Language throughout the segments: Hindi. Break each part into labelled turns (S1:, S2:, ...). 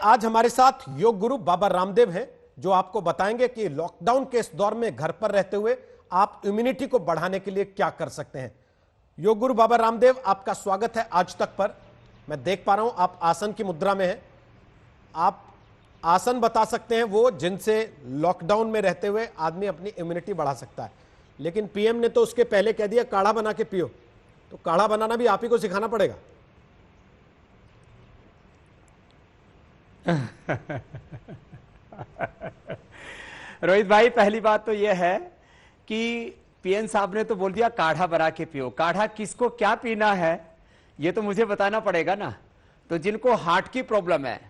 S1: आज हमारे साथ योग गुरु बाबा रामदेव हैं, जो आपको बताएंगे कि लॉकडाउन के इस दौर में घर पर रहते हुए आप इम्यूनिटी को बढ़ाने के लिए क्या कर सकते हैं। योग गुरु बाबा रामदेव, आपका स्वागत है आज तक पर। मैं देख पा रहा हूं आप आसन की मुद्रा में हैं। आप आसन बता सकते हैं वो जिनसे लॉकडाउन में रहते हुए आदमी अपनी इम्यूनिटी बढ़ा सकता है। लेकिन पीएम ने तो उसके पहले कह दिया काढ़ा बना के पियो, तो काढ़ा बनाना भी आप ही को सिखाना पड़ेगा।
S2: रोहित भाई, पहली बात तो यह है कि पीएम साहब ने तो बोल दिया काढ़ा बना के पियो। काढ़ा किसको क्या पीना है ये तो मुझे बताना पड़ेगा ना। तो जिनको हार्ट की प्रॉब्लम है,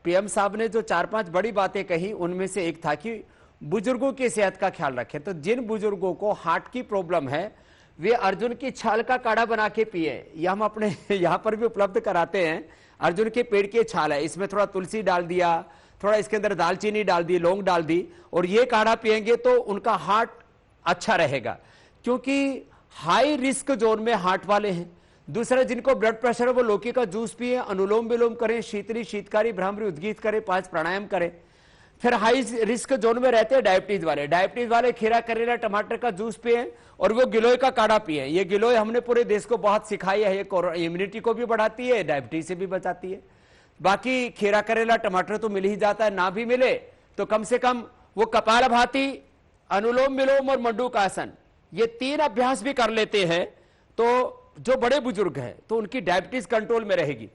S2: पीएम साहब ने जो 4-5 बड़ी बातें कही उनमें से एक था कि बुजुर्गों की सेहत का ख्याल रखें। तो जिन बुजुर्गों को हार्ट की प्रॉब्लम है वे अर्जुन की छाल का काढ़ा बना के पिए। यह हम अपने यहाँ पर भी उपलब्ध कराते हैं। अर्जुन के पेड़ की छाल है, इसमें थोड़ा तुलसी डाल दिया, थोड़ा इसके अंदर दालचीनी डाल दी, लौंग डाल दी, और ये काढ़ा पिएंगे तो उनका हार्ट अच्छा रहेगा, क्योंकि हाई रिस्क जोन में हार्ट वाले हैं। दूसरा, जिनको ब्लड प्रेशर है वो लौकी का जूस पिए, अनुलोम विलोम करें, शीतली शीतकारी भ्रामरी उद्गीत करें, 5 प्राणायाम करें। फिर हाई रिस्क जोन में रहते हैं डायबिटीज वाले खीरा करेला टमाटर का जूस पिए और वो गिलोय का काढ़ा पिए। ये गिलोय हमने पूरे देश को बहुत सिखाई है, ये इम्यूनिटी को भी बढ़ाती है, डायबिटीज से भी बचाती है। बाकी खीरा करेला टमाटर तो मिल ही जाता है, ना भी मिले तो कम से कम वो कपालभाति, अनुलोम विलोम और मंडूकासन, ये 3 अभ्यास भी कर लेते हैं तो जो बड़े बुजुर्ग हैं तो उनकी डायबिटीज कंट्रोल में रहेगी।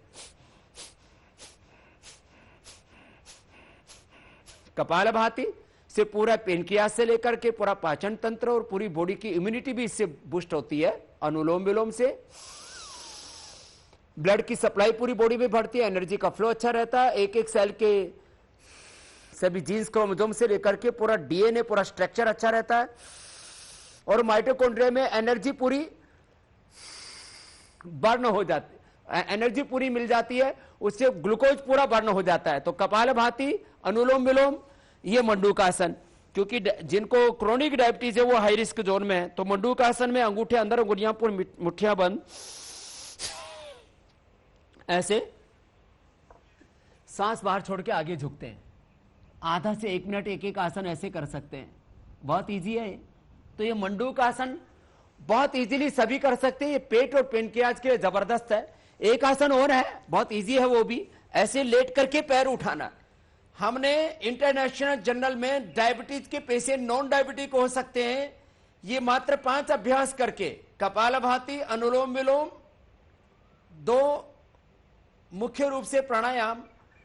S2: कपालभाति से पूरा पेनक्रियास से लेकर के पूरा पाचन तंत्र और पूरी बॉडी की इम्यूनिटी भी इससे बूस्ट होती है। अनुलोम विलोम से ब्लड की सप्लाई पूरी बॉडी में बढ़ती है, एनर्जी का फ्लो अच्छा रहता है, एक सेल के सभी जीन्स क्रोमोसोम से लेकर के पूरा डीएनए पूरा स्ट्रक्चर अच्छा रहता है, और माइटोकॉन्ड्रिया में एनर्जी पूरी बर्न हो जाती है, एनर्जी पूरी मिल जाती है, उससे ग्लूकोज पूरा बर्न हो जाता है। तो कपालभाति, अनुलोम विलोम, ये मंडूकासन, क्योंकि जिनको क्रोनिक डायबिटीज है वो हाई रिस्क जोन में है। तो मंडूकासन में अंगूठे अंदर, उंगलियां पूरी मुट्ठियां बंद, ऐसे सांस बाहर छोड़ के आगे झुकते हैं। आधा से 1 मिनट एक आसन ऐसे कर सकते हैं, बहुत इजी है। तो ये मंडूकासन बहुत इजीली सभी कर सकते हैं। ये पेट और पेनक्रियाज के लिए जबरदस्त है। एक आसन और है, बहुत इजी है वो भी, ऐसे लेट करके पैर उठाना। हमने इंटरनेशनल जर्नल में डायबिटीज के पेशेंट नॉन डायबिटिक हो सकते हैं ये मात्र 5 अभ्यास करके, कपालभाति, अनुलोम विलोम, 2 मुख्य रूप से प्राणायाम,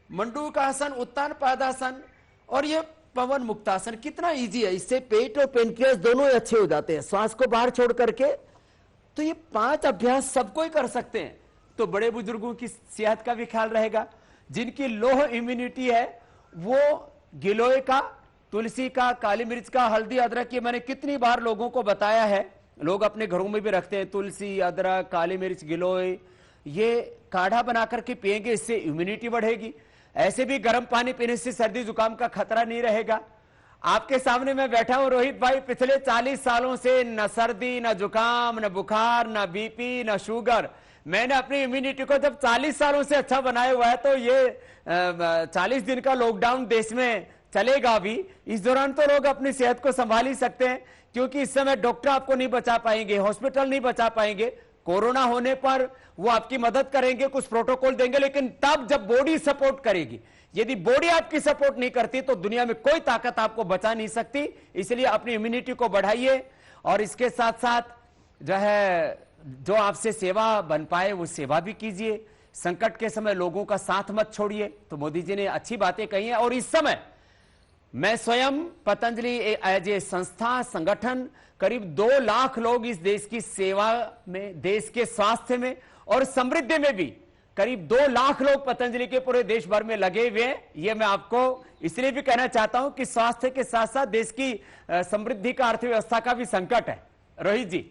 S2: मंडूकासन, उत्तान पादासन और ये पवन मुक्तासन। कितना इजी है, इससे पेट और पेनक्रियास दोनों ही अच्छे हो जाते हैं, श्वास को बाहर छोड़ करके। तो ये 5 अभ्यास सबको ही कर सकते हैं, तो बड़े बुजुर्गों की सेहत का भी ख्याल रहेगा। जिनकी लो इम्यूनिटी है वो गिलोय का, तुलसी का, काली मिर्च का, हल्दी, अदरक, ये मैंने कितनी बार लोगों को बताया है। लोग अपने घरों में भी रखते हैं तुलसी, अदरक, काली मिर्च, गिलोय, ये काढ़ा बना करके पिएंगे, इससे इम्यूनिटी बढ़ेगी। ऐसे भी गर्म पानी पीने से सर्दी जुकाम का खतरा नहीं रहेगा। आपके सामने मैं बैठा हूं रोहित भाई, पिछले 40 सालों से न सर्दी, न जुकाम, न बुखार, न बीपी, न शुगर। मैंने अपनी इम्यूनिटी को जब 40 सालों से अच्छा बनाया हुआ है, तो ये 40 दिन का लॉकडाउन देश में चलेगा भी, इस दौरान तो लोग अपनी सेहत को संभाल ही सकते हैं, क्योंकि इस समय डॉक्टर आपको नहीं बचा पाएंगे, हॉस्पिटल नहीं बचा पाएंगे। कोरोना होने पर वो आपकी मदद करेंगे, कुछ प्रोटोकॉल देंगे, लेकिन तब जब बॉडी सपोर्ट करेगी। यदि बॉडी आपकी सपोर्ट नहीं करती तो दुनिया में कोई ताकत आपको बचा नहीं सकती। इसलिए अपनी इम्यूनिटी को बढ़ाइए, और इसके साथ साथ जो है जो आपसे सेवा बन पाए वो सेवा भी कीजिए। संकट के समय लोगों का साथ मत छोड़िए। तो मोदी जी ने अच्छी बातें कही हैं, और इस समय मैं स्वयं पतंजलि एज ए संस्था, संगठन, करीब 2 लाख लोग इस देश की सेवा में, देश के स्वास्थ्य में और समृद्धि में भी करीब 2 लाख लोग पतंजलि के पूरे देश भर में लगे हुए हैं। ये मैं आपको इसलिए भी कहना चाहता हूं कि स्वास्थ्य के साथ साथ देश की समृद्धि का, अर्थव्यवस्था का भी संकट है। रोहित जी।